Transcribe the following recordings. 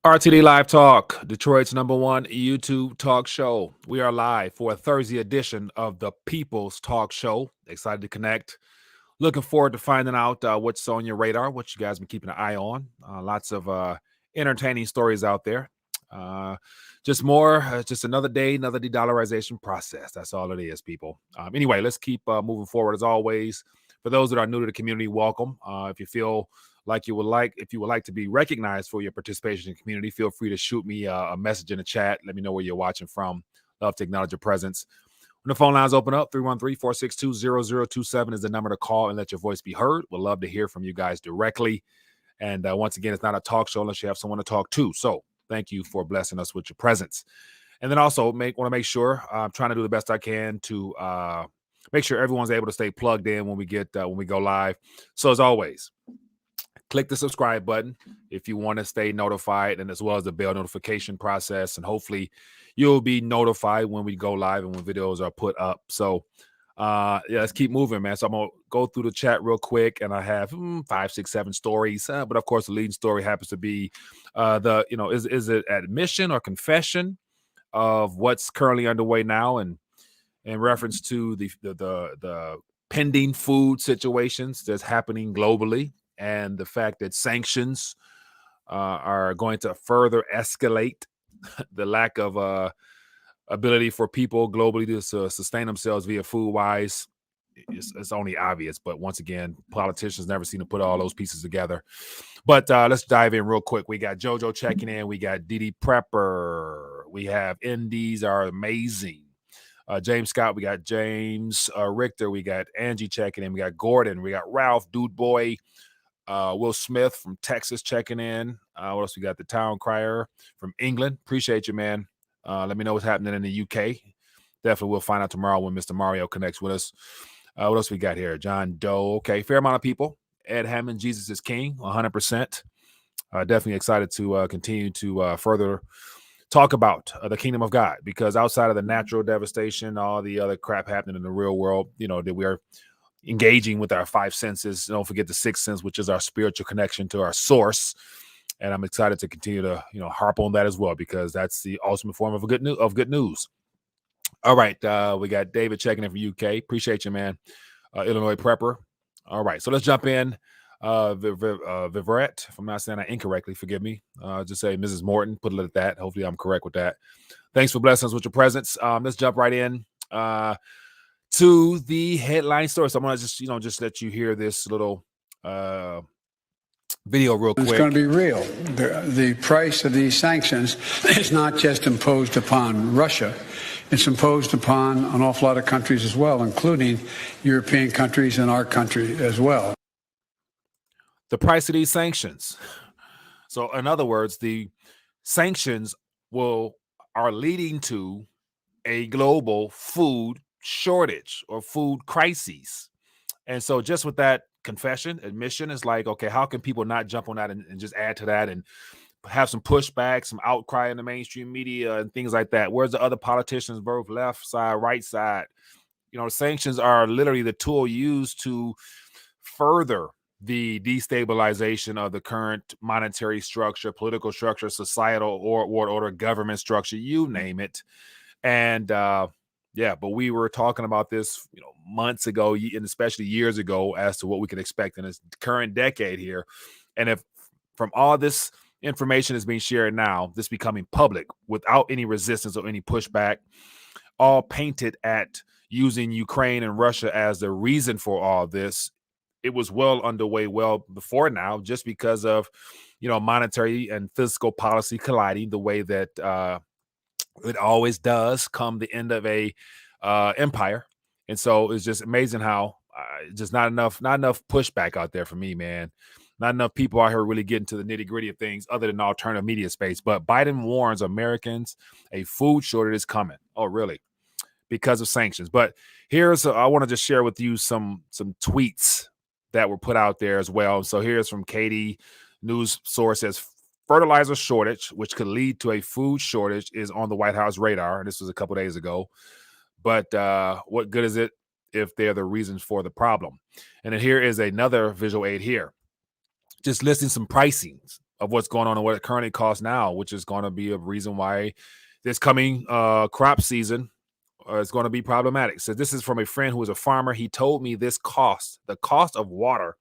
RTD Live Talk, Detroit's #1 YouTube talk show. We are live for a Thursday edition of the People's Talk Show. Excited to connect. Looking forward to finding out what's on your radar, what you guys been keeping an eye on. Lots of entertaining stories out there. Just another day, another de-dollarization process. That's all it is, people. Anyway, let's keep moving forward as always. For those that are new to the community, welcome. If you feel like if you would like to be recognized for your participation in the community, feel free to shoot me a message in the chat. Let me know where you're watching from. Love to acknowledge your presence. When the phone lines open up, 313-462-0027 is the number to call and let your voice be heard. We'd love to hear from you guys directly. And once again, it's not a talk show unless you have someone to talk to. So thank you for blessing us with your presence. And then also want to make sure I'm trying to do the best I can to make sure everyone's able to stay plugged in when we go live. So as always, click the subscribe button if you want to stay notified, and as well as the bell notification process. And hopefully you'll be notified when we go live and when videos are put up. So let's keep moving, man. So I'm going to go through the chat real quick, and I have 5, 6, 7 stories. But of course, the leading story happens to be is it admission or confession of what's currently underway now, and in reference to the pending food situations that's happening globally, and the fact that sanctions are going to further escalate the lack of ability for people globally to sustain themselves via food-wise. It's only obvious, but once again, politicians never seem to put all those pieces together. But let's dive in real quick. We got JoJo checking in. We got DD Prepper. We have Indies are amazing. James Scott, we got James Richter, we got Angie checking in, we got Gordon, we got Ralph, Dude Boy, Will Smith from Texas checking in. What else we got? The Town Crier from England. Appreciate you, man. Let me know what's happening in the UK. Definitely we'll find out tomorrow when Mr. Mario connects with us. What else we got here? John Doe. Okay, fair amount of people. Ed Hammond, Jesus is King, 100%. Definitely excited to continue to further talk about the kingdom of God, because outside of the natural devastation, all the other crap happening in the real world, that we are engaging with our 5 senses. Don't forget the 6th sense, which is our spiritual connection to our source. And I'm excited to continue to, harp on that as well, because that's the ultimate form of good news. All right. We got David checking in from UK. Appreciate you, man. Illinois Prepper. All right. So let's jump in. Viverette, if I'm not saying that incorrectly, forgive me. Just say Mrs. Morton, put it at that. Hopefully I'm correct with that. Thanks for blessing us with your presence. Let's jump right in to the headline story. So I'm going to just let you hear this little video real quick. It's going to be real. The price of these sanctions is not just imposed upon Russia. It's imposed upon an awful lot of countries as well, including European countries and our country as well. The price of these sanctions. So in other words, the sanctions are leading to a global food shortage or food crises. And so just with that admission is like, okay, how can people not jump on that and just add to that and have some pushback, some outcry in the mainstream media and things like that? Where's the other politicians, both left side, right side? Sanctions are literally the tool used to further the destabilization of the current monetary structure, political structure, societal or world order, government structure, you name it. And but we were talking about this, months ago, and especially years ago, as to what we could expect in this current decade here. And if from all this information is being shared now, this becoming public without any resistance or any pushback, all painted at using Ukraine and Russia as the reason for all this, it was well underway well before now, just because of, monetary and fiscal policy colliding the way that it always does come the end of a empire. And so it's just amazing how just not enough pushback out there for me, man. Not enough people out here really getting to the nitty gritty of things other than alternative media space. But Biden warns Americans a food shortage is coming. Oh, really? Because of sanctions. But I want to just share with you some tweets that were put out there as well. So here's from Katie, news source, says fertilizer shortage, which could lead to a food shortage, is on the White House radar. And this was a couple days ago. But what good is it if they're the reasons for the problem? And then here is another visual aid here, just listing some pricings of what's going on and what it currently costs now, which is going to be a reason why this coming crop season is going to be problematic. So this is from a friend who is a farmer. He told me the cost of water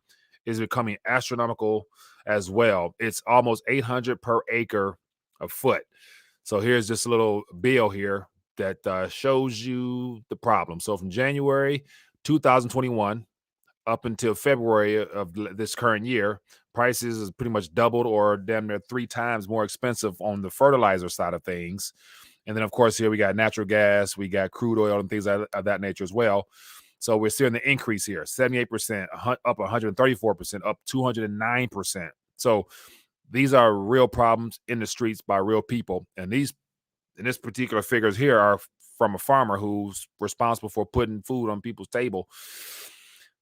is becoming astronomical as well. It's almost 800 per acre a foot. So here's just a little bill here that shows you the problem. So from January 2021 up until February of this current year, prices is pretty much doubled or damn near 3 times more expensive on the fertilizer side of things. And then, of course, here we got natural gas, we got crude oil and things of that nature as well. So we're seeing the increase here, 78%, up 134%, up 209%. So these are real problems in the streets by real people. And these, in this particular figures here, are from a farmer who's responsible for putting food on people's table.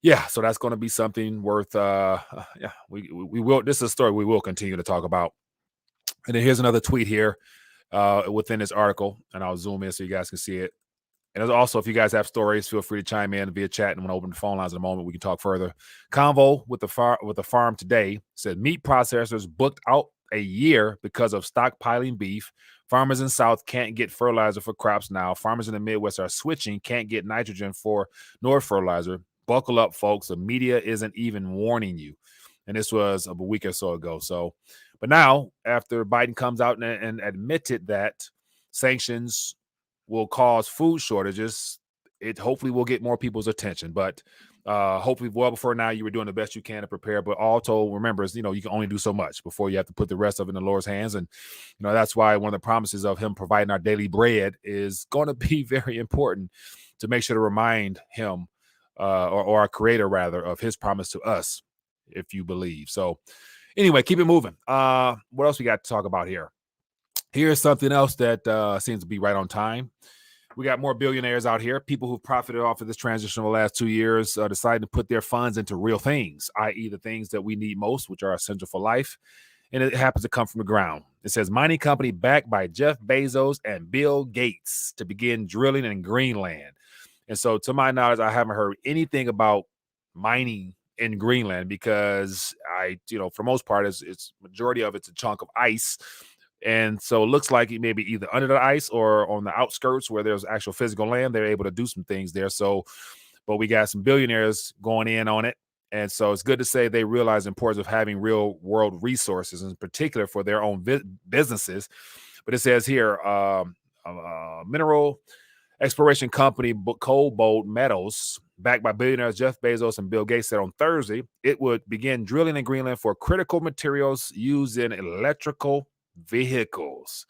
Yeah, so that's going to be something worth. We will. This is a story we will continue to talk about. And then here's another tweet here within this article, and I'll zoom in so you guys can see it. And also, if you guys have stories, feel free to chime in via chat. And when I open the phone lines in a moment, we can talk further. Convo with the farm today said meat processors booked out a year because of stockpiling beef. Farmers in South can't get fertilizer for crops now. Farmers in the Midwest are switching, can't get nitrogen for North fertilizer. Buckle up, folks. The media isn't even warning you. And this was a week or so ago. So, but now, after Biden comes out and admitted that sanctions will cause food shortages, it hopefully will get more people's attention. But hopefully, well before now, you were doing the best you can to prepare. But all told, remember, you can only do so much before you have to put the rest of it in the Lord's hands. And that's why one of the promises of Him providing our daily bread is going to be very important to make sure to remind Him or our Creator rather of His promise to us, if you believe. So anyway, keep it moving. What else we got to talk about here? Here's something else that seems to be right on time. We got more billionaires out here, people who've profited off of this transition over the last 2 years, deciding to put their funds into real things, i.e. the things that we need most, which are essential for life. And it happens to come from the ground. It says mining company backed by Jeff Bezos and Bill Gates to begin drilling in Greenland. And so to my knowledge, I haven't heard anything about mining in Greenland because for the most part, it's majority of it's a chunk of ice. And so it looks like it may be either under the ice or on the outskirts where there's actual physical land. They're able to do some things there. So, but we got some billionaires going in on it. And so it's good to say they realize the importance of having real world resources, in particular for their own businesses. But it says here, mineral exploration company Cobalt Metals, backed by billionaires Jeff Bezos and Bill Gates, said on Thursday it would begin drilling in Greenland for critical materials used in electrical vehicles.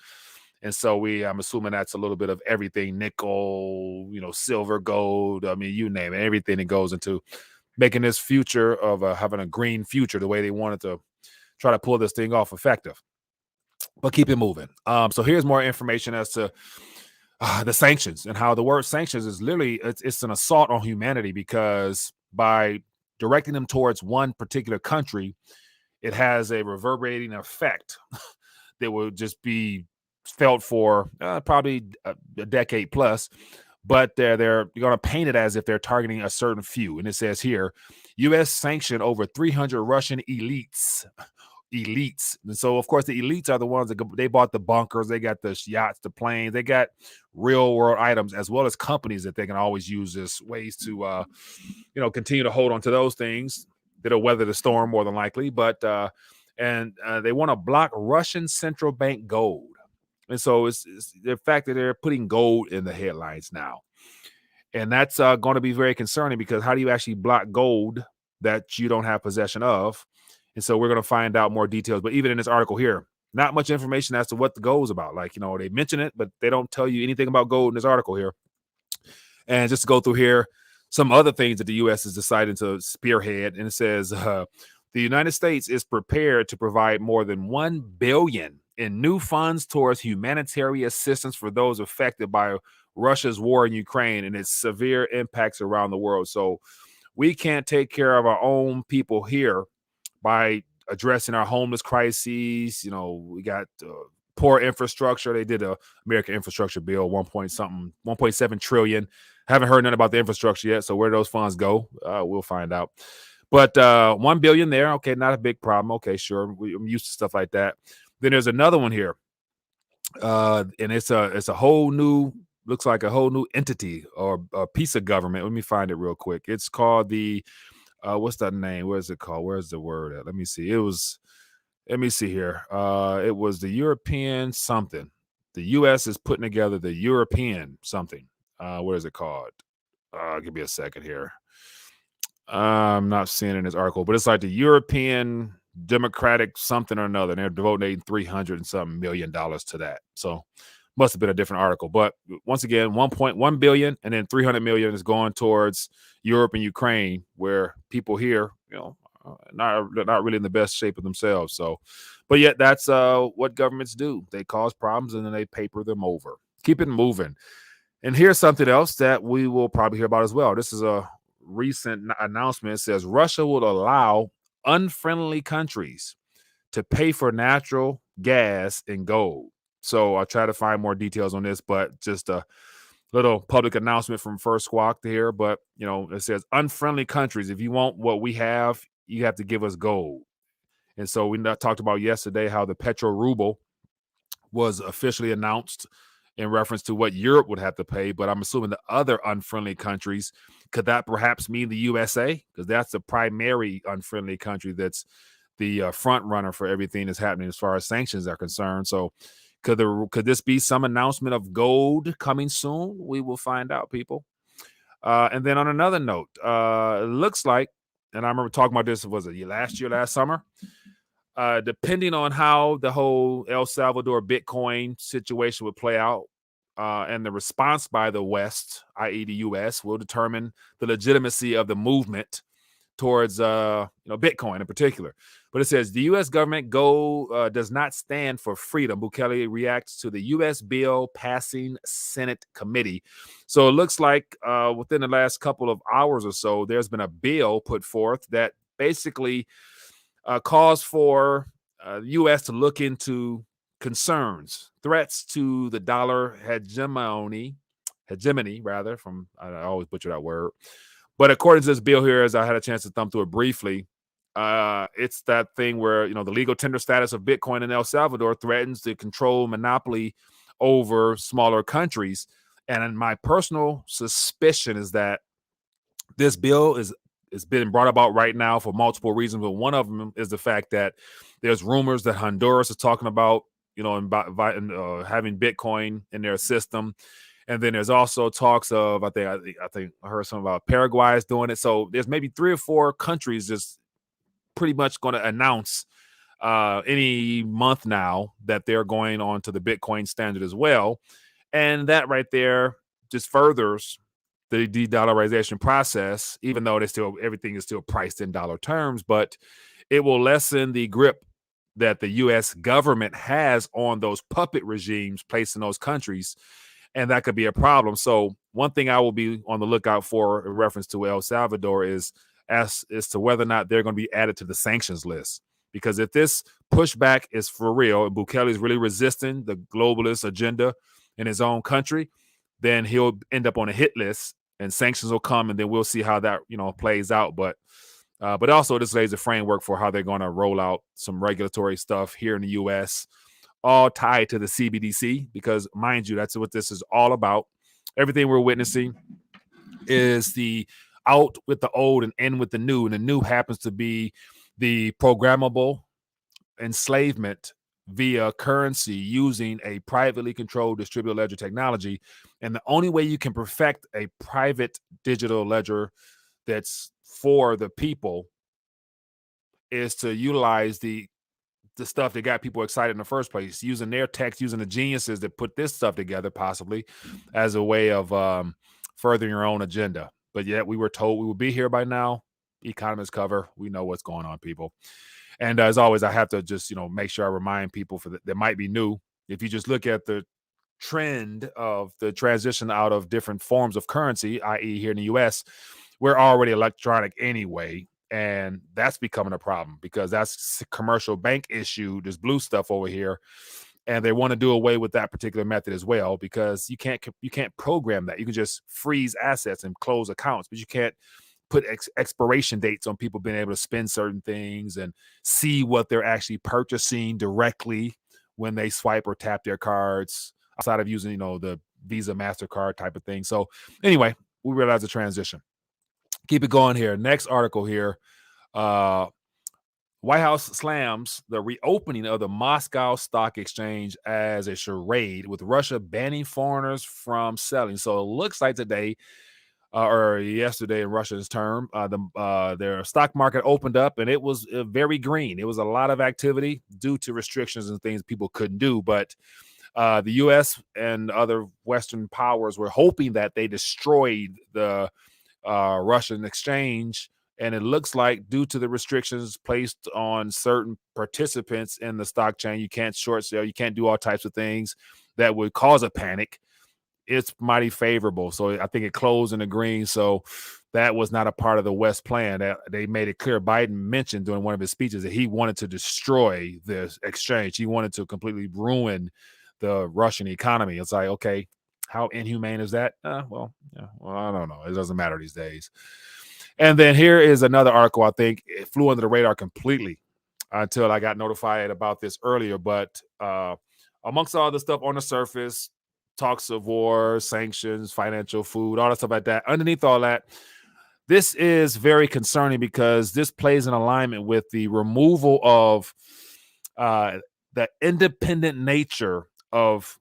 And so I'm assuming that's a little bit of everything, nickel, silver, gold. I mean, you name it, everything that goes into making this future of having a green future the way they wanted to try to pull this thing off effective. But keep it moving. So here's more information as to the sanctions and how the word sanctions is literally it's an assault on humanity, because by directing them towards one particular country, it has a reverberating effect that will just be felt for probably a decade plus. But they're going to paint it as if they're targeting a certain few. And it says here, U.S. sanctioned over 300 Russian elites. And so, of course, the elites are the ones that they bought the bunkers, they got the yachts, the planes, they got real world items, as well as companies that they can always use as ways to, continue to hold on to those things that'll weather the storm more than likely. But they want to block Russian central bank gold. And so it's the fact that they're putting gold in the headlines now. And that's going to be very concerning, because how do you actually block gold that you don't have possession of? And so we're going to find out more details. But even in this article here, not much information as to what the gold is about. Like, they mention it, but they don't tell you anything about gold in this article here. And just to go through here, some other things that the U.S. is deciding to spearhead. And it says the United States is prepared to provide more than $1 billion in new funds towards humanitarian assistance for those affected by Russia's war in Ukraine and its severe impacts around the world. So we can't take care of our own people here by addressing our homeless crises. We got poor infrastructure. They did a American infrastructure bill, 1.7 trillion. Haven't heard nothing about the infrastructure yet. So where do those funds go? We'll find out. But 1 billion there. Okay, not a big problem. Okay, sure. I'm used to stuff like that. Then there's another one here. And it's a whole new, looks like a whole new entity or a piece of government. Let me find it real quick. It's called the what's that name? What is it called? Where's the word at? Let me see. Let me see here. It was the European something. The US is putting together the European something. What is it called? Give me a second here. I'm not seeing it in this article, but it's like the European Democratic something or another. And they're devoting $300 and something million to that. So must have been a different article. But once again, 1.1 billion and then 300 million is going towards Europe and Ukraine, where people here, not really in the best shape of themselves. So, but yet that's what governments do. They cause problems and then they paper them over. Keep it moving. And here's something else that we will probably hear about as well. This is a recent announcement. It says Russia will allow unfriendly countries to pay for natural gas in gold. So I'll try to find more details on this, but just a little public announcement from First Squawk here. But, it says unfriendly countries, if you want what we have, you have to give us gold. And so we talked about yesterday how the petro ruble was officially announced in reference to what Europe would have to pay. But I'm assuming the other unfriendly countries, could that perhaps mean the USA? Because that's the primary unfriendly country that's the front runner for everything that's happening as far as sanctions are concerned. So could this be some announcement of gold coming soon? We will find out, people. And then on another note, it looks like, and I remember talking about this, was it last summer? Depending on how the whole El Salvador Bitcoin situation would play out, and the response by the West, i.e. the U.S., will determine the legitimacy of the movement towards Bitcoin in particular. But it says the U.S. government does not stand for freedom. Bukele reacts to the U.S. bill passing Senate committee. So it looks like within the last couple of hours or so, there's been a bill put forth that basically calls for the U.S. to look into concerns, threats to the dollar hegemony, from, I always butcher that word. But according to this bill here, as I had a chance to thumb through it briefly, it's that thing where, the legal tender status of Bitcoin in El Salvador threatens to control monopoly over smaller countries. And my personal suspicion is that this bill is been brought about right now for multiple reasons, but one of them is the fact that there's rumors that Honduras is talking about, having Bitcoin in their system, and then there's also talks of I think I heard something about Paraguay is doing it. So there's maybe 3 or 4 countries just pretty much going to announce any month now that they're going on to the Bitcoin standard as well, and that right there just furthers the de-dollarization process, even though everything is still priced in dollar terms, but it will lessen the grip that the U.S. government has on those puppet regimes placed in those countries, and that could be a problem. So one thing I will be on the lookout for in reference to El Salvador is as to whether or not they're going to be added to the sanctions list. Because if this pushback is for real, and Bukele is really resisting the globalist agenda in his own country, then he'll end up on a hit list and sanctions will come, and then we'll see how that plays out. But also this lays a framework for how they're going to roll out some regulatory stuff here in the U.S., all tied to the CBDC, because mind you, that's what this is all about. Everything we're witnessing is the out with the old and in with the new, and the new happens to be the programmable enslavement via currency using a privately controlled distributed ledger technology. And the only way you can perfect a private digital ledger that's for the people is to utilize the stuff that got people excited in the first place, using their text, using the geniuses that put this stuff together, possibly as a way of furthering your own agenda. But yet we were told we would be here by now. Economists cover. We know what's going on, people. And as always, I have to just, make sure I remind people that might be new. If you just look at the trend of the transition out of different forms of currency, i.e. here in the U.S., we're already electronic anyway. And that's becoming a problem because that's commercial bank issue. There's blue stuff over here. And they want to do away with that particular method as well, because you can't program that. You can just freeze assets and close accounts, but you can't put expiration dates on people being able to spend certain things and see what they're actually purchasing directly when they swipe or tap their cards outside of using, the Visa, MasterCard type of thing. So anyway, we realize the transition. Keep it going here. Next article here. White House slams the reopening of the Moscow Stock Exchange as a charade, with Russia banning foreigners from selling. So it looks like today, or yesterday in Russia's term, their stock market opened up and it was very green. It was a lot of activity due to restrictions and things people couldn't do. But the U.S. and other Western powers were hoping that they destroyed the Russian exchange. And it looks like, due to the restrictions placed on certain participants in the stock chain, you can't short sell, you can't do all types of things that would cause a panic. It's mighty favorable. So I think it closed in the green. So that was not a part of the West plan. That they made it clear. Biden mentioned during one of his speeches that he wanted to destroy this exchange. He wanted to completely ruin the Russian economy. It's like, okay, how inhumane is that? Well, I don't know. It doesn't matter these days. And then here is another article. I think it flew under the radar completely until I got notified about this earlier. But amongst all the stuff on the surface, talks of war, sanctions, financial, food, all that stuff like that, underneath all that, this is very concerning because this plays in alignment with the removal of the independent nature of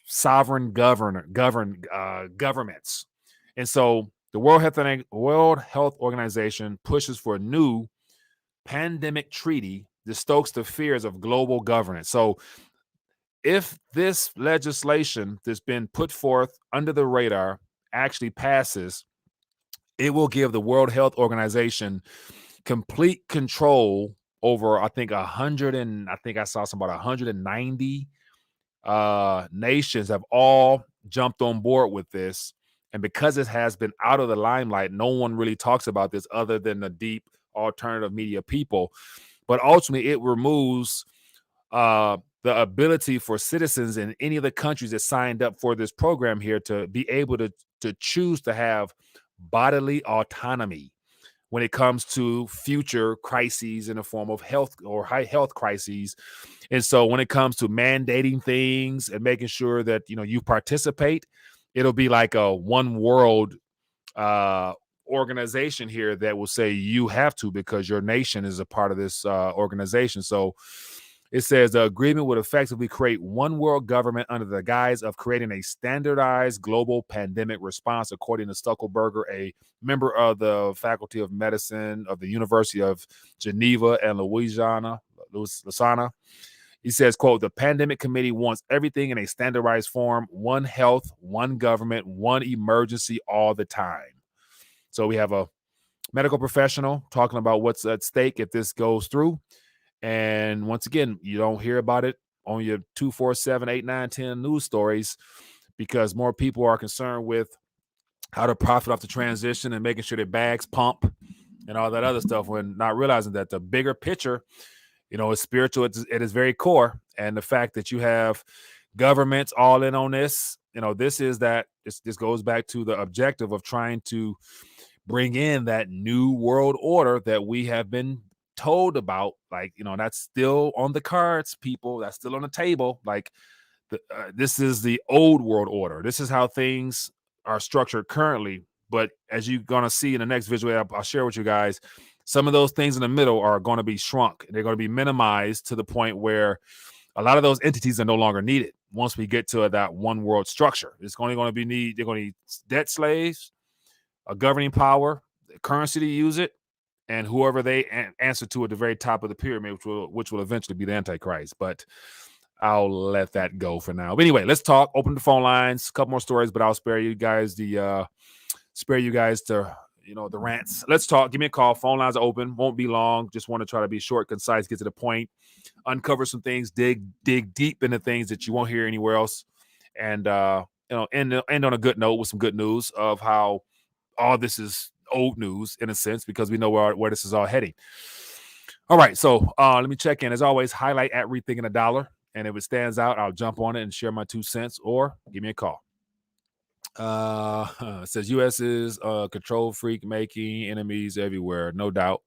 sovereign governments. And so the World Health Organization pushes for a new pandemic treaty that stokes the fears of global governance. So if this legislation that's been put forth under the radar actually passes, it will give the World Health Organization complete control over, I think, I saw some about 190 nations have all jumped on board with this. And because it has been out of the limelight, no one really talks about this other than the deep alternative media people. But ultimately, it removes the ability for citizens in any of the countries that signed up for this program here to be able to choose to have bodily autonomy when it comes to future crises in the form of health or high health crises. And so when it comes to mandating things and making sure that, you participate, it'll be like a one world organization here that will say you have to because your nation is a part of this organization. So it says the agreement would effectively create one world government under the guise of creating a standardized global pandemic response, according to Stuckelberger, a member of the Faculty of Medicine of the University of Geneva and Lausanne. He says, quote, the pandemic committee wants everything in a standardized form, one health, one government, one emergency all the time. So we have a medical professional talking about what's at stake if this goes through. And once again, you don't hear about it on your 247, 8, 9, 10 news stories because more people are concerned with how to profit off the transition and making sure their bags pump and all that other stuff, when not realizing that the bigger picture, is spiritual at its very core. And the fact that you have governments all in on this, this goes back to the objective of trying to bring in that new world order that we have been told about. Like, that's still on the cards, people. That's still on the table. Like, this is the old world order. This is how things are structured currently. But as you're going to see in the next visual I'll share with you guys, some of those things in the middle are going to be shrunk. They're going to be minimized to the point where a lot of those entities are no longer needed once we get to that one world structure. It's only going to be they're going to need debt slaves, a governing power, currency to use it, and whoever they answer to at the very top of the pyramid, which will eventually be the Antichrist. But I'll let that go for now. But anyway, let's talk. Open the phone lines. A couple more stories, but I'll spare you guys the rants. Let's talk. Give me a call. Phone lines are open. Won't be long. Just want to try to be short, concise, get to the point, uncover some things, dig deep into things that you won't hear anywhere else, and end on a good note with some good news of how all this is old news in a sense, because we know where this is all heading. All right, so let me check in. As always, highlight at Rethinking a Dollar, and if it stands out, I'll jump on it and share my 2 cents, or give me a call. It says U.S. is a control freak, making enemies everywhere. No doubt.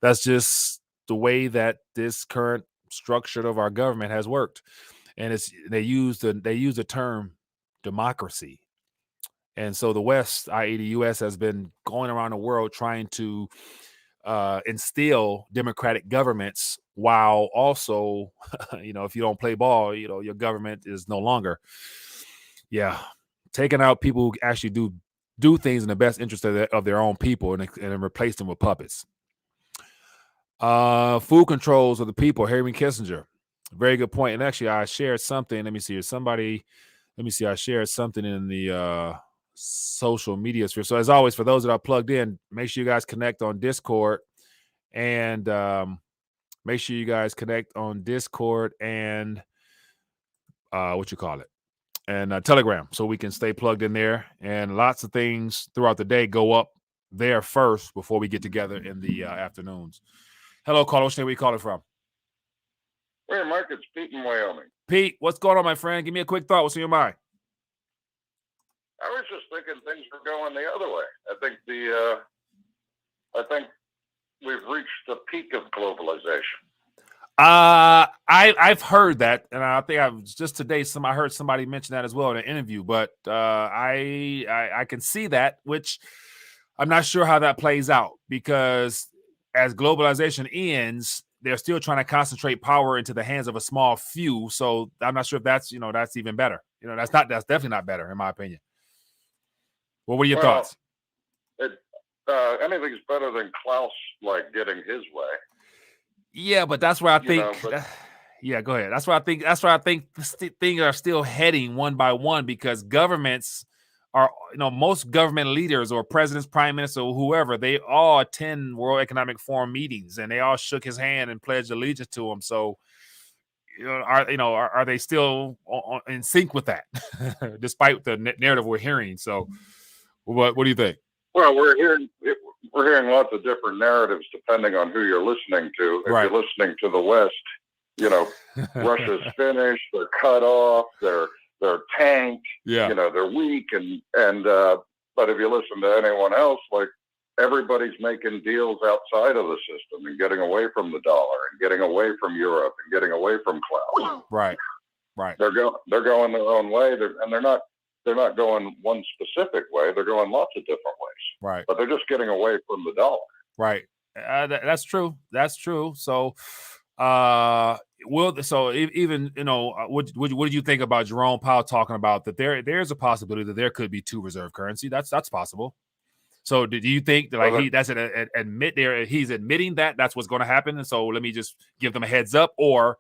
That's just the way that this current structure of our government has worked, and they use the term democracy, and so the West, i.e., the U.S., has been going around the world trying to instill democratic governments, while also, if you don't play ball, your government is no longer. Yeah, taking out people who actually do things in the best interest of their own people, and replace them with puppets. Food controls of the people, Henry Kissinger. Very good point. And actually, I shared something. Let me see. I shared something in the social media sphere. So as always, for those that are plugged in, make sure you guys connect on Discord, and and Telegram, so we can stay plugged in there. And lots of things throughout the day go up there first before we get together in the afternoons. Hello, caller. Where are you calling from? Hey, Mike, it's Pete in Wyoming. Pete, what's going on, my friend? Give me a quick thought. What's in your mind? I was just thinking things were going the other way. I think we've reached the peak of globalization. I've heard that, and I think I was just today. I heard somebody mention that as well in an interview. But I can see that, which I'm not sure how that plays out, because as globalization ends, they're still trying to concentrate power into the hands of a small few. So I'm not sure if that's even better. That's definitely not better, in my opinion. Well, what are your thoughts? Anything's better than Klaus getting his way. Yeah, but that's where I think. Yeah, go ahead. That's where I think things are still heading one by one, because governments are, most government leaders or presidents, prime minister, or whoever, they all attend World Economic Forum meetings, and they all shook his hand and pledged allegiance to him. So, are they still in sync with that, despite the narrative we're hearing? So, what do you think? Well, we're hearing lots of different narratives depending on who you're listening to. If you're listening to the West, Russia's finished, they're cut off, they're tanked, they're weak, but if you listen to anyone else, everybody's making deals outside of the system and getting away from the dollar and getting away from Europe and getting away from Klaus. Right. They're going their own way, and they're not going one specific way. They're going lots of different ways. Right. But they're just getting away from the dollar. Right. That's true. So, what did you think about Jerome Powell talking about that there's a possibility that there could be two reserve currency? That's possible. So, do you think that he's admitting that that's what's going to happen, and so let me just give them a heads up, or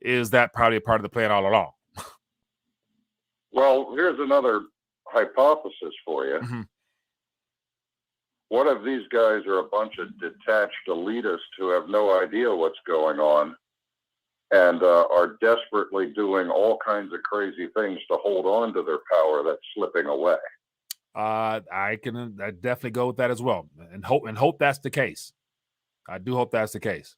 is that probably a part of the plan all along? Well, here's another hypothesis for you. Mm-hmm. What if these guys are a bunch of detached elitists who have no idea what's going on and are desperately doing all kinds of crazy things to hold on to their power that's slipping away? I definitely go with that as well, and hope that's the case. I do hope that's the case.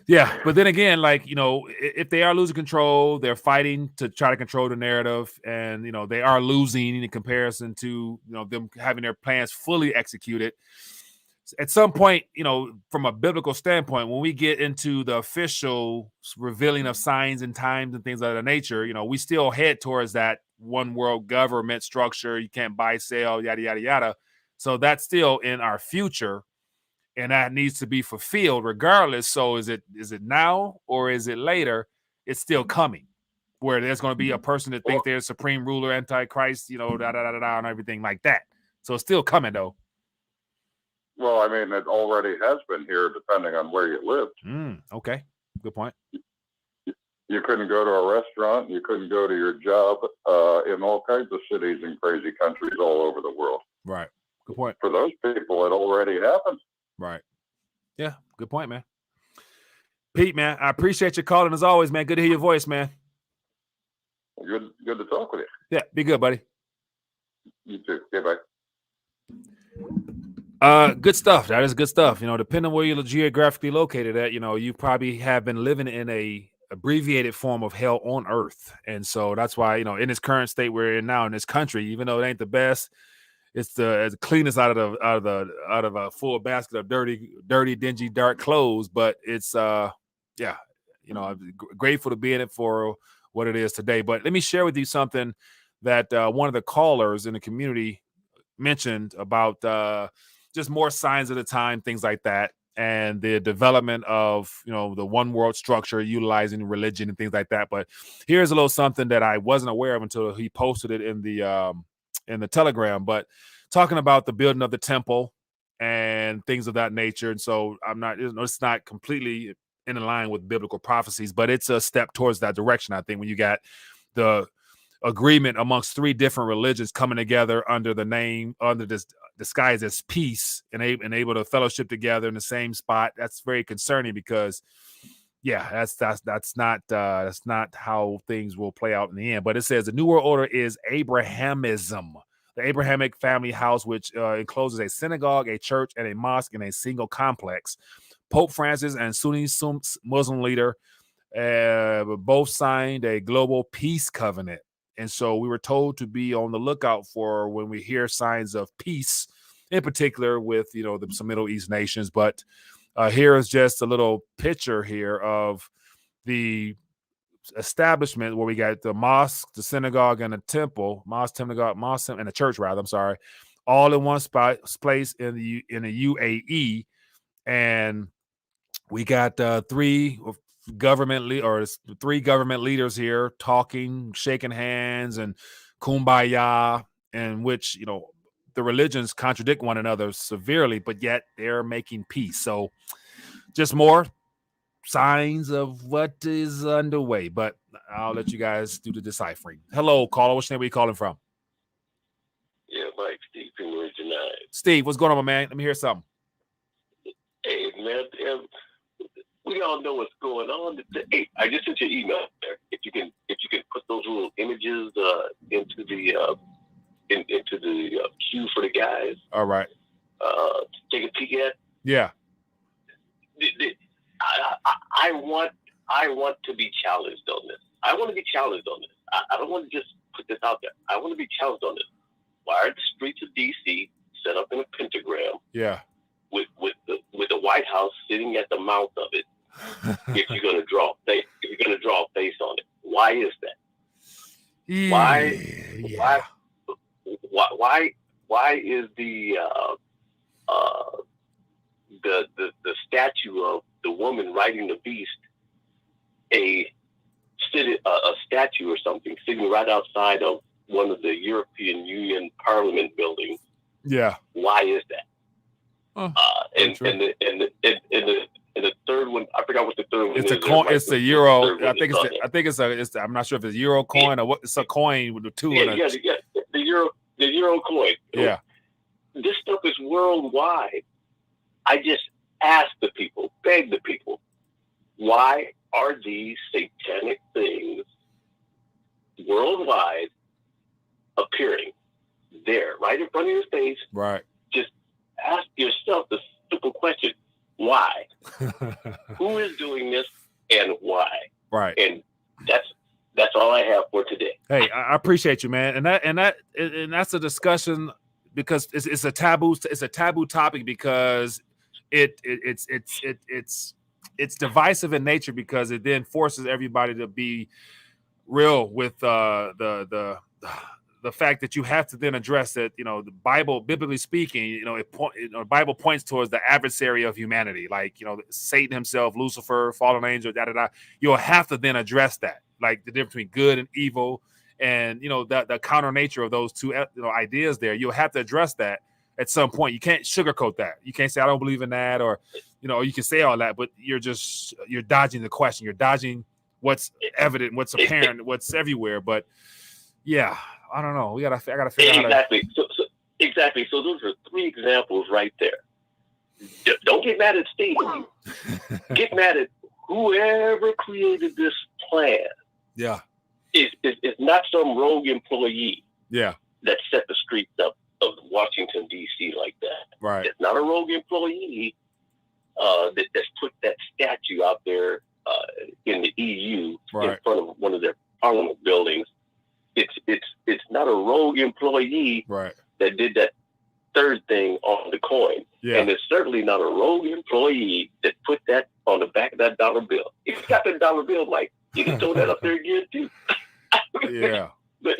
Yeah, but then again, if they are losing control, they're fighting to try to control the narrative, and they are losing in comparison to them having their plans fully executed. At some point, from a biblical standpoint, when we get into the official revealing of signs and times and things of that nature, we still head towards that one world government structure. You can't buy, sell, yada yada yada. So that's still in our future, and that needs to be fulfilled regardless. So is it now or is it later? It's still coming, where there's going to be a person that thinks they're supreme ruler, antichrist, and everything like that. So it's still coming, though. Well, it already has been here, depending on where you lived. Okay, good point. You couldn't go to a restaurant. You couldn't go to your job in all kinds of cities and crazy countries all over the world. Right. Good point. For those people, it already happened. Right. Yeah, good point, man. Pete, man, I appreciate you calling as always, man. Good to hear your voice, man. Good to talk with you. Yeah, be good, buddy. You too. Okay, bye. Good stuff. That is good stuff. Depending on where you're geographically located at, you probably have been living in a abbreviated form of hell on earth. And so that's why, in this current state we're in now in this country, even though it ain't the best, it's the cleanest out of a full basket of dirty, dingy, dark clothes. But it's I'm grateful to be in it for what it is today. But let me share with you something that one of the callers in the community mentioned about just more signs of the time, things like that, and the development of the one world structure utilizing religion and things like that. But here's a little something that I wasn't aware of until he posted it in the Telegram, but talking about the building of the temple and things of that nature. And so it's not completely in line with biblical prophecies, but it's a step towards that direction. I think when you got the agreement amongst three different religions coming together under this disguise as peace and able to fellowship together in the same spot, that's very concerning because that's not how things will play out in the end. But it says the New World Order is Abrahamism, the Abrahamic family house, which encloses a synagogue, a church, and a mosque in a single complex. Pope Francis and Sunni Muslim leader both signed a global peace covenant. And so we were told to be on the lookout for when we hear signs of peace, in particular with, some Middle East nations. But here is just a little picture here of the establishment where we got the mosque, the synagogue, and the temple, mosque, and the church, rather, I'm sorry, all in one place in the UAE. And we got three government leaders here talking, shaking hands, and kumbaya, in which the religions contradict one another severely, but yet they're making peace. So just more signs of what is underway, but I'll let you guys do the deciphering. Hello, caller. Which name are you calling from? Yeah, Mike, Steve from Region 9. Steve, what's going on, my man? Let me hear something. Hey, man, we all know what's going on. Hey, I just sent you an email there. If you can put those little images into the queue for the guys. All right. Take a peek at. Yeah. I want to be challenged on this. I want to be challenged on this. I don't want to just put this out there. I want to be challenged on this. Why are the streets of D.C. set up in a pentagram? Yeah. With the White House sitting at the mouth of it. If you're going to draw a face on it, why is that? Yeah. Why is the statue of the woman riding the beast a statue or something sitting right outside of one of the European Union Parliament buildings? Yeah. Why is that? Oh, and the third one, I forgot what the third one is. It's a coin. It's a euro. I think it's. I'm not sure if it's a euro coin or what. It's a coin with the two. The euro coin. Yeah. This stuff is worldwide. I just ask the people, beg the people, why are these satanic things worldwide appearing there, right in front of your face? Right. Just ask yourself the simple question: why? Who is doing this, and why? Right. And that's all I have for today. Hey, I appreciate you, man. And that's a discussion because it's a taboo. It's a taboo topic because it's divisive in nature because it then forces everybody to be real with the fact that you have to then address that, the Bible, biblically speaking, the Bible points towards the adversary of humanity, like, Satan himself, Lucifer, fallen angel, You'll have to then address that, like the difference between good and evil and, the counter nature of those two, ideas there. You'll have to address that at some point. You can't sugarcoat that. You can't say, I don't believe in that, or, you can say all that, but you're dodging the question. You're dodging what's evident, what's apparent, what's everywhere. But yeah, I don't know. I gotta figure out exactly. So those are three examples right there. Don't get mad at Steve. Get mad at whoever created this plan. Yeah. It's not some rogue employee. Yeah. That set the streets up of Washington D.C. like that. Right. It's not a rogue employee that's put that statue out there in the EU Right. in front of one of their parliament buildings. It's not a rogue employee Right. that did that third thing on the coin. Yeah. And it's certainly not a rogue employee that put that on the back of that dollar bill. If you got that dollar bill, Mike, you can throw that up there again too. Yeah. But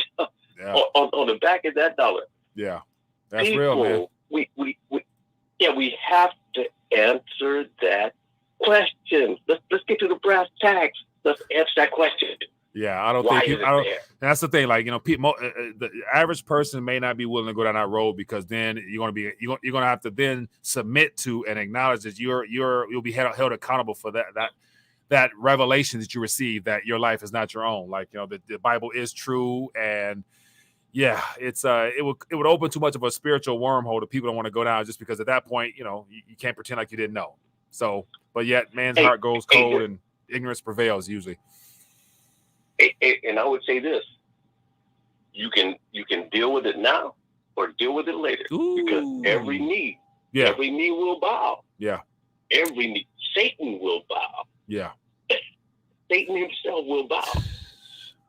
Yeah. on the back of that dollar, Yeah. That's people, real, man. We have to answer that question. Let's get to the brass tacks. Let's answer that question. Yeah, I don't Why think is it I don't. there? That's the thing. Like, you know, people, the average person may not be willing to go down that road because then you're gonna have to then submit to and acknowledge that you'll be held accountable for that revelation that you received, that your life is not your own. Like, you know, the Bible is true, and yeah, it's it would open too much of a spiritual wormhole that people don't want to go down, just because at that point, you know, you can't pretend like you didn't know. So, but yet man's heart goes cold and ignorance prevails usually. And I would say this: you can deal with it now or deal with it later. Ooh. Because every knee will bow. Yeah. Every knee, Satan will bow. Yeah. Satan himself will bow.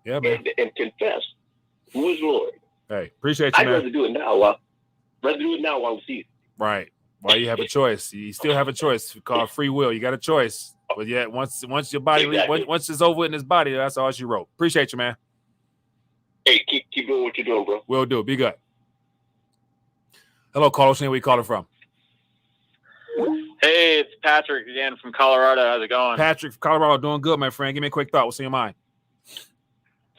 Yeah, man. And confess who is Lord. Hey, appreciate you, I'd man. rather do it now while we see it. Right. Well, you have a choice. You still have a choice. It's called free will. You got a choice. But yet, once your body, once it's over in his body, that's all she wrote. Appreciate you, man. Hey, keep doing what you're doing, bro. Will do. Be good. Hello, caller. Where you calling from? Hey, it's Patrick again from Colorado. How's it going? Patrick from Colorado, doing good, my friend. Give me a quick thought. What's in your mind?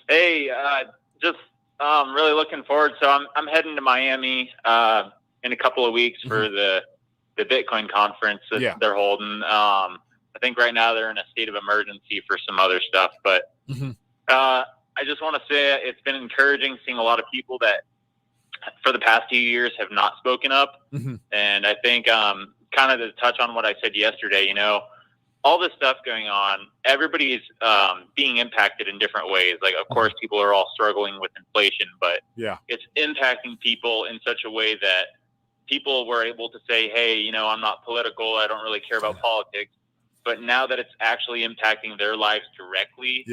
Hey, just really looking forward. So I'm heading to Miami in a couple of weeks for the Bitcoin conference that they're holding. I think right now they're in a state of emergency for some other stuff, but I just want to say it's been encouraging seeing a lot of people that for the past 2 years have not spoken up. And I think kind of to touch on what I said yesterday, you know, all this stuff going on, everybody's being impacted in different ways. Like, of course, people are all struggling with inflation, but it's impacting people in such a way that people were able to say, hey, you know, I'm not political. I don't really care about politics. But now that it's actually impacting their lives directly,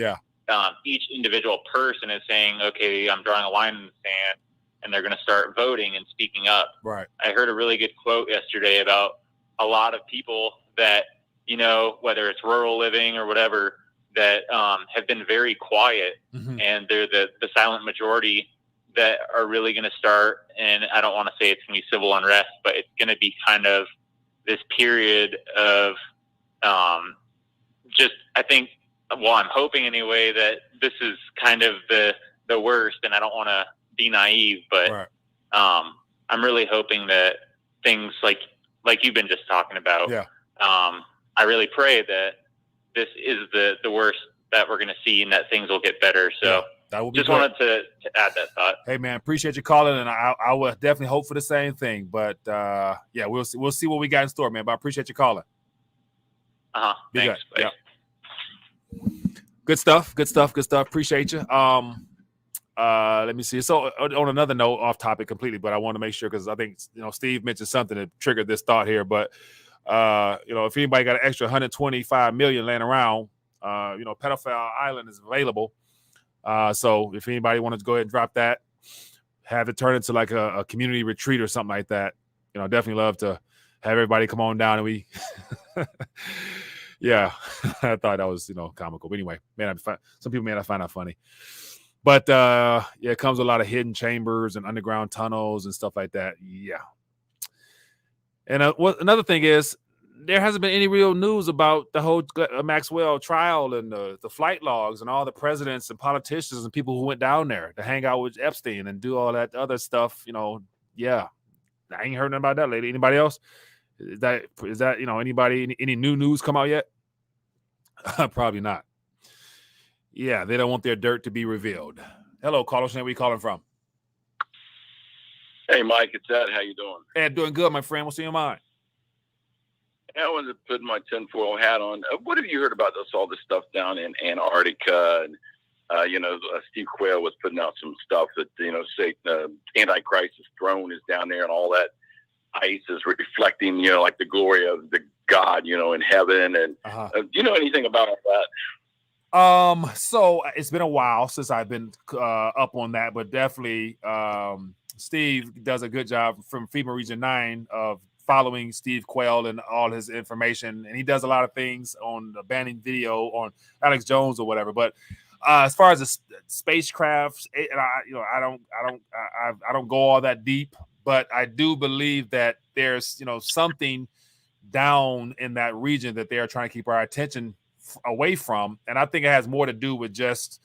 each individual person is saying, okay, I'm drawing a line in the sand, and they're going to start voting and speaking up. Right. I heard a really good quote yesterday about a lot of people that, you know, whether it's rural living or whatever, that have been very quiet, and they're the silent majority that are really going to start. And I don't want to say it's going to be civil unrest, but it's going to be kind of this period of I think, well, I'm hoping anyway that this is kind of the worst, and I don't want to be naive, but I'm really hoping that things like you've been just talking about, I really pray that this is the worst that we're going to see, and that things will get better. So that will be just great. wanted to add that thought. Hey, man, appreciate you calling, and I will definitely hope for the same thing. But we'll see what we got in store, man. But I appreciate you calling. Thanks. Yeah. Good stuff. Appreciate you. Let me see. So on another note, off topic completely, but I want to make sure, because I think, you know, Steve mentioned something that triggered this thought here. But you know, if anybody got an extra 125 million laying around, you know, Pedophile Island is available. So if anybody wanted to go ahead and drop that, have it turn into like a community retreat or something like that, you know, definitely love to have everybody come on down, and we I thought that was, you know, comical. But anyway, some people may not find that funny. But it comes with a lot of hidden chambers and underground tunnels and stuff like that. Yeah. And another thing is, there hasn't been any real news about the whole Maxwell trial and the flight logs and all the presidents and politicians and people who went down there to hang out with Epstein and do all that other stuff. You know, I ain't heard nothing about that lately. Anybody else? Is that you know, anybody, any new news come out yet? Probably not. Yeah, they don't want their dirt to be revealed. Hello, caller. Where are you calling from? Hey, Mike, it's Ed. How you doing? Ed, doing good, my friend. What's in your mind? I wanted to put my tinfoil hat on. What have you heard about all this stuff down in Antarctica? And, you know, Steve Quayle was putting out some stuff that, you know, say Antichrist's throne is down there and all that ice is reflecting, you know, like the glory of the God, in heaven. And do you know anything about all that? So it's been a while since I've been up on that, but definitely Steve does a good job from FEMA Region 9 of following Steve Quayle and all his information, and he does a lot of things on the banning video on Alex Jones or whatever. But as far as the spacecrafts, and I don't go all that deep, but I do believe that there's something down in that region that they are trying to keep our attention away from, and I think it has more to do with just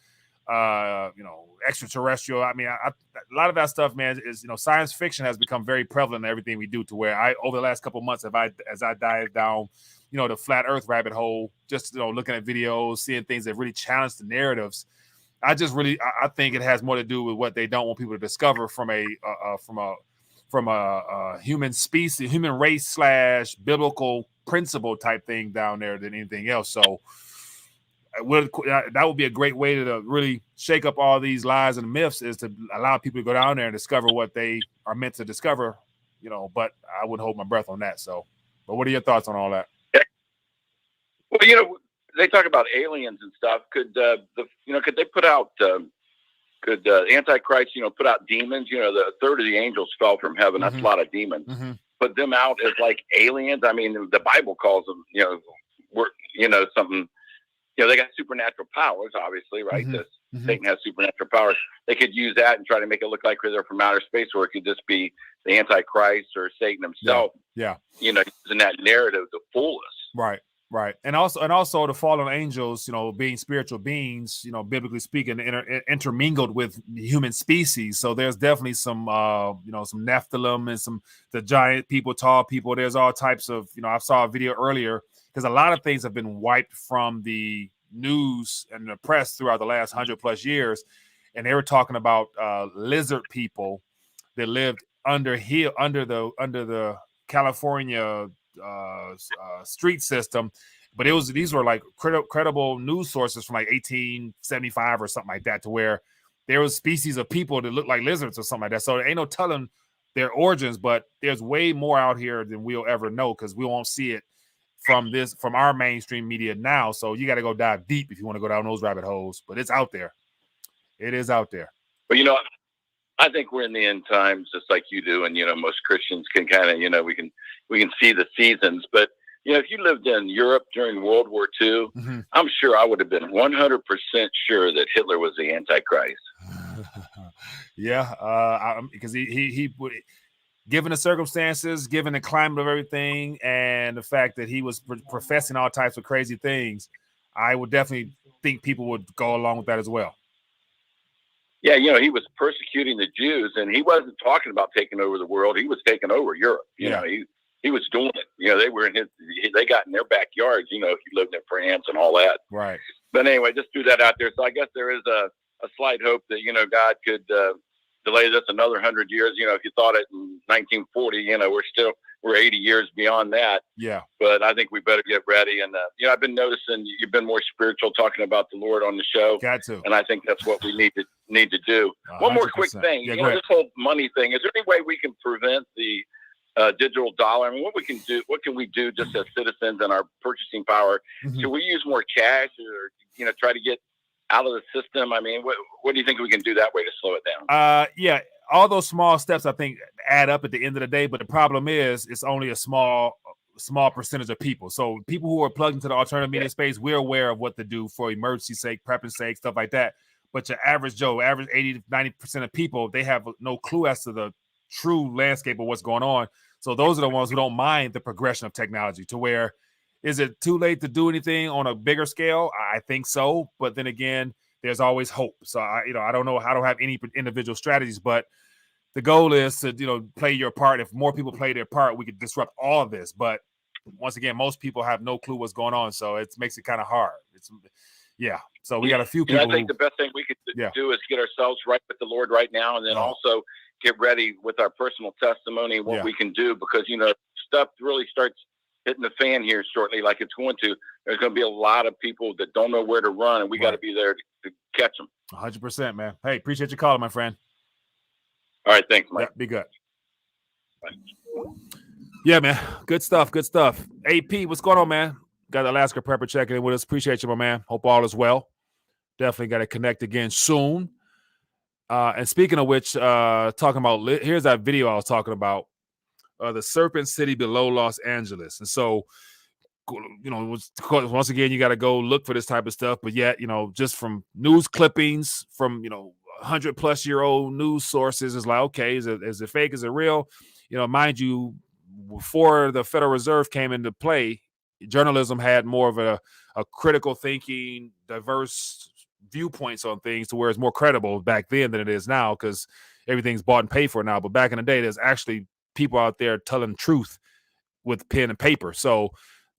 extraterrestrial. I mean, a lot of that stuff, man, is science fiction has become very prevalent in everything we do, to where I over the last couple of months, as I dive down the flat earth rabbit hole, just looking at videos, seeing things that really challenge the narratives, I think it has more to do with what they don't want people to discover from a human species, human race / biblical principle type thing down there than anything else. So that would be a great way to really shake up all these lies and myths, is to allow people to go down there and discover what they are meant to discover, but I wouldn't hold my breath on that. So, but what are your thoughts on all that? Well, they talk about aliens and stuff. Could they put out, could Antichrist, put out demons? The third of the angels fell from heaven. That's a lot of demons. Put them out as like aliens. I mean, the Bible calls them, something, they got supernatural powers, obviously, right? Satan has supernatural powers. They could use that and try to make it look like they're from outer space, or it could just be the Antichrist or Satan himself. Yeah. Using that narrative to fool us. Right. And also the fallen angels, being spiritual beings, biblically speaking, intermingled with human species. So there's definitely some, some Nephilim and the giant people, tall people. There's all types of, I saw a video earlier, because a lot of things have been wiped from the news and the press throughout the last 100+ years. And they were talking about lizard people that lived under the California street system, but these were like credible news sources from like 1875 or something like that, to where there was species of people that look like lizards or something like that. So there ain't no telling their origins, but there's way more out here than we'll ever know, because we won't see it from our mainstream media now. So you got to go dive deep if you want to go down those rabbit holes, but it's out there. It is out there. But I think we're in the end times, just like you do, and most Christians can kind of, we can see the seasons. But if you lived in Europe during World War II, I'm sure I would have been 100% sure that Hitler was the Antichrist. Yeah, because he would, given the circumstances, given the climate of everything, and the fact that he was professing all types of crazy things, I would definitely think people would go along with that as well. Yeah, he was persecuting the Jews, and he wasn't talking about taking over the world. He was taking over Europe. He was doing it. They were they got in their backyards, if you lived in France and all that. Right. But anyway, just threw that out there. So I guess there is a slight hope that, God could delay this another 100 years. If you thought it in 1940, we're 80 years beyond that. Yeah. But I think we better get ready. And, I've been noticing you've been more spiritual, talking about the Lord on the show. Got to. And I think that's what we need to do. 100%. One more quick thing. This whole money thing, is there any way we can prevent the digital dollar? I mean, what can we do just as citizens and our purchasing power? Should we use more cash, or, try to get out of the system? I mean, what do you think we can do that way to slow it down? Yeah. All those small steps, I think, add up at the end of the day. But the problem is, it's only a small percentage of people. So people who are plugged into the alternative media space, we're aware of what to do for emergency sake, prepping sake, stuff like that. But your average Joe, average 80 to 90% of people, they have no clue as to the true landscape of what's going on. So those are the ones who don't mind the progression of technology, to where, is it too late to do anything on a bigger scale? I think so. But then again, there's always hope. So I don't know. I don't have any individual strategies, but the goal is to, play your part. If more people play their part, we could disrupt all of this. But once again, most people have no clue what's going on. So it makes it kind of hard. So we got a few people. I think the best thing we could do is get ourselves right with the Lord right now. And then also get ready with our personal testimony and what we can do, because, stuff really starts hitting the fan here shortly, like it's going to. There's going to be a lot of people that don't know where to run, and we got to be there to catch them. 100%, man. Hey, appreciate your call, my friend. All right, thanks, Mike. Yeah, be good. Bye. Yeah, man. Good stuff. Good stuff. AP, what's going on, man? Got Alaska Prepper checking in with us. Appreciate you, my man. Hope all is well. Definitely got to connect again soon. And speaking of which, talking about, here's that video I was talking about, the Serpent City below Los Angeles. And so, once again, you got to go look for this type of stuff. But yet, just from news clippings from, 100-plus-year-old news sources, is like, okay, is it fake? Is it real? Mind you, before the Federal Reserve came into play, journalism had more of a critical thinking, diverse viewpoints on things to where it's more credible back then than it is now, because everything's bought and paid for now. But back in the day, there's actually people out there telling truth with pen and paper. So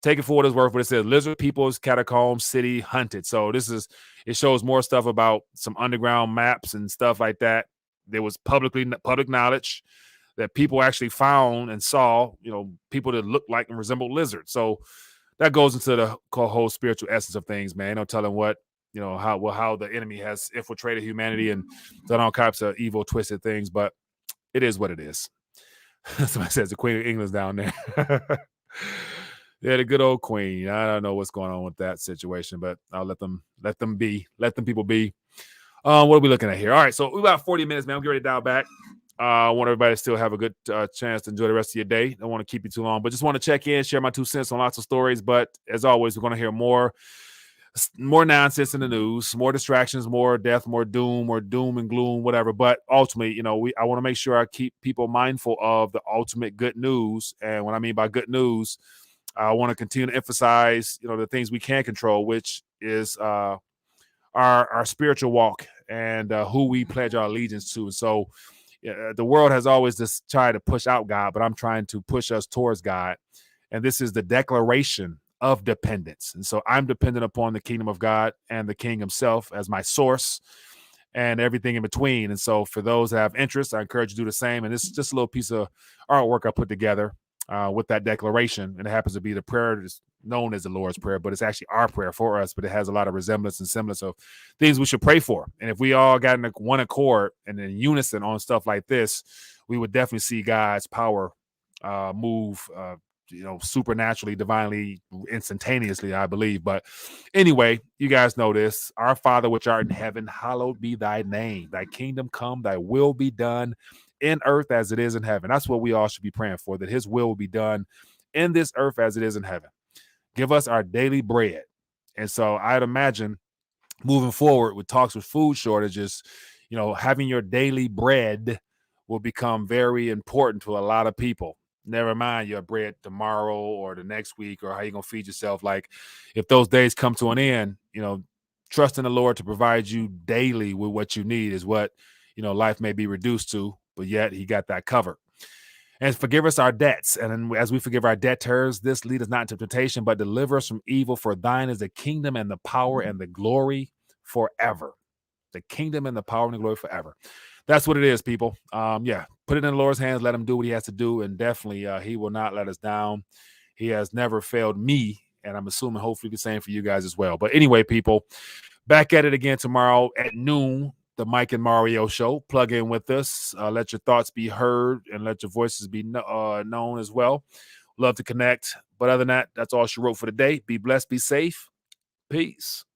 take it for what it's worth. But it says lizard people's catacomb city hunted. So it shows more stuff about some underground maps and stuff like that. There was public knowledge that people actually found and saw, people that looked like and resembled lizards. So that goes into the whole spiritual essence of things, man. No telling what, how the enemy has infiltrated humanity and done all types of evil, twisted things. But it is what it is. Somebody says the Queen of England's down there. Yeah, the good old Queen. I don't know what's going on with that situation, but I'll let them be. Let them people be. What are we looking at here? All right, so we got 40 minutes, man. We're ready to dial back. I want everybody to still have a good chance to enjoy the rest of your day. Don't want to keep you too long, but just want to check in, share my 2 cents on lots of stories. But as always, we're going to hear more nonsense in the news, more distractions, more death, more doom and gloom, whatever. But ultimately, I want to make sure I keep people mindful of the ultimate good news. And what I mean by good news, I want to continue to emphasize, the things we can control, which is our spiritual walk and who we pledge our allegiance to. And so the world has always just tried to push out God, but I'm trying to push us towards God. And this is the declaration of dependence. And so I'm dependent upon the kingdom of God and the King himself as my source and everything in between. And so for those that have interest, I encourage you to do the same. And this is just a little piece of artwork I put together with that declaration. And it happens to be the prayer that's known as the Lord's Prayer, but it's actually our prayer for us, but it has a lot of resemblance and semblance of things we should pray for. And if we all got in one accord and in unison on stuff like this, we would definitely see God's power move supernaturally, divinely, instantaneously, I believe. But anyway, you guys know this. Our Father, which art in heaven, hallowed be thy name. Thy kingdom come, thy will be done in earth as it is in heaven. That's what we all should be praying for, that his will be done in this earth as it is in heaven. Give us our daily bread. And so I'd imagine moving forward with talks with food shortages, having your daily bread will become very important to a lot of people. Never mind your bread tomorrow or the next week or how you're going to feed yourself. Like if those days come to an end, trust in the Lord to provide you daily with what you need is what, life may be reduced to, but yet he got that covered. And forgive us our debts. And as we forgive our debtors, this lead us not into temptation, but deliver us from evil. For thine is the kingdom and the power and the glory forever. The kingdom and the power and the glory forever. That's what it is, people. Put it in the Lord's hands. Let him do what he has to do. And definitely he will not let us down. He has never failed me. And I'm assuming hopefully the same for you guys as well. But anyway, people, back at it again tomorrow at noon. The Mike and Mario show. Plug in with us. Let your thoughts be heard and let your voices be known as well. Love to connect. But other than that, that's all she wrote for the day. Be blessed. Be safe. Peace.